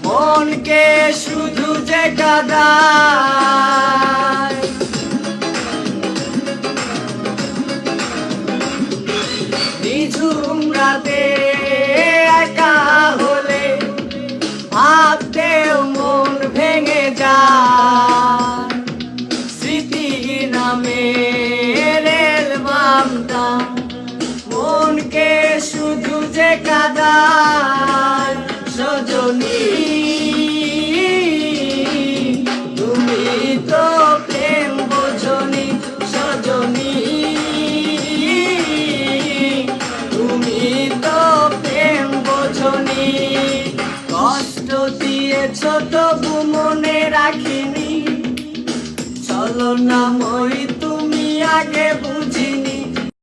মনকে শুধু যে কাঁদায়। নিঝুম রাতে একা হলে ভাবতেও মন ভেঙে যায়। স্মৃতি নামে রেল মামটা মনকে শুধু যে কাঁদায়। সজনী তুমি তো প্রেম বোঝনি, সজনী তুমি তো প্রেম বোঝনি। কষ্ট দিয়েছ তবু মনে রাখিনি, চলো না মই তুমি আগে বুঝ